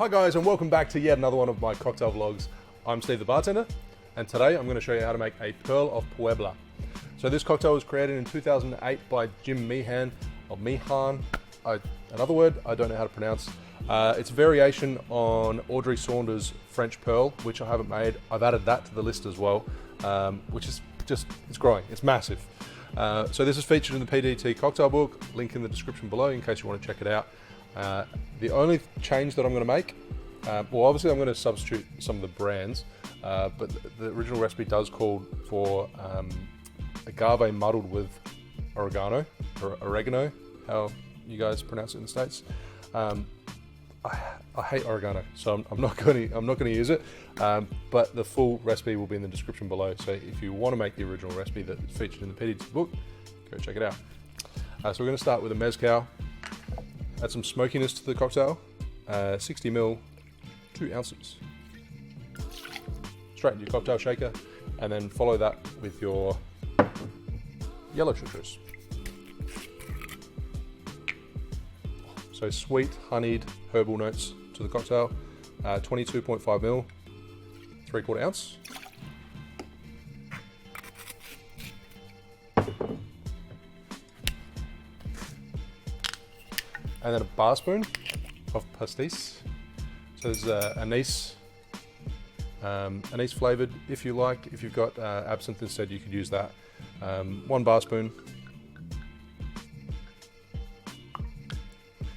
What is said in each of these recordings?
Hi guys, and welcome back to yet another one of my cocktail vlogs. I'm Steve the bartender, and today I'm going to show you how to make a Pearl of Puebla. So this cocktail was created in 2008 by Jim Meehan, or Meehan, another word I don't know how to pronounce. It's a variation on Audrey Saunder's French Pearl, which I haven't made. I've added that to the list as well, which is just, it's growing, it's massive. So this is featured in the PDT cocktail book, link in the description below in case you want to check it out. The only change that I'm going to make, well obviously I'm going to substitute some of the brands, but the original recipe does call for agave muddled with oregano, or oregano, how you guys pronounce it in the States. I hate oregano, so I'm not going to use it. But the full recipe will be in the description below. So if you want to make the original recipe that is featured in the PDT book, go check it out. So we're going to start with a mezcal. Add some smokiness to the cocktail. 60 ml, 2 ounces. Straight into your cocktail shaker, and then follow that with your Yellow Chartreuse. So sweet, honeyed, herbal notes to the cocktail. 22.5 ml, 3/4 ounce. And then a Barspoon of Pastis. So there's anise flavored if you like. If you've got absinthe instead, you could use that. 1 Barspoon.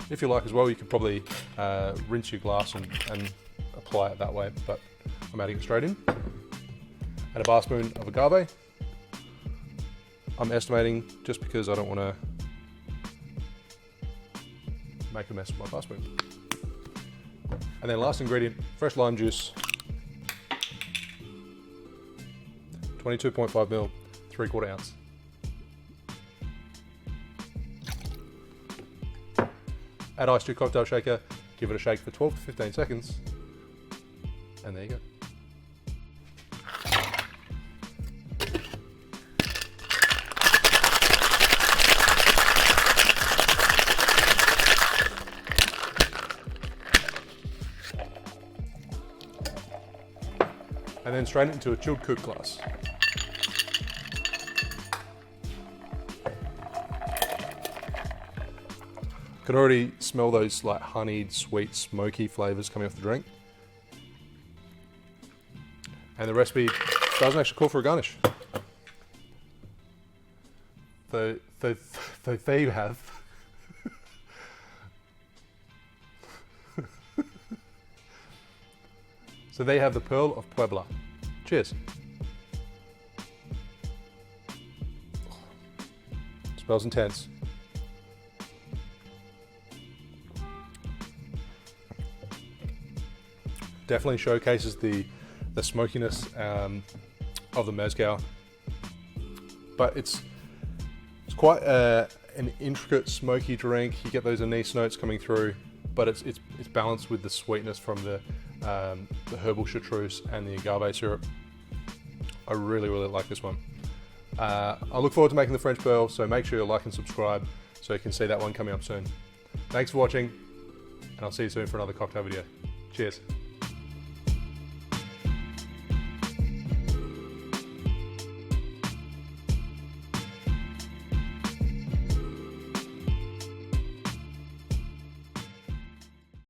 If you like as well, you could probably rinse your glass and apply it that way, but I'm adding it straight in. And a Barspoon of Agave. I'm estimating just because I don't want to make a mess with my Barspoon. And then last ingredient, fresh lime juice. 22.5 ml, 3/4 ounce. Add ice to your cocktail shaker, give it a shake for 12 to 15 seconds, and there you go. And then strain it into a chilled coupe glass. Can already smell those like honeyed, sweet, smoky flavors coming off the drink. And the recipe doesn't actually call for a garnish. So there you have. So there you have the Pearl of Puebla. Cheers. Smells intense. Definitely showcases the smokiness of the mezcal, but it's quite an intricate smoky drink. You get those anise notes coming through, but it's balanced with the sweetness from the herbal chartreuse and the agave syrup. I really like this one. I look forward to making the French Pearl, so make sure you like and subscribe so you can see that one coming up soon. Thanks for watching, and I'll see you soon for another cocktail video. Cheers.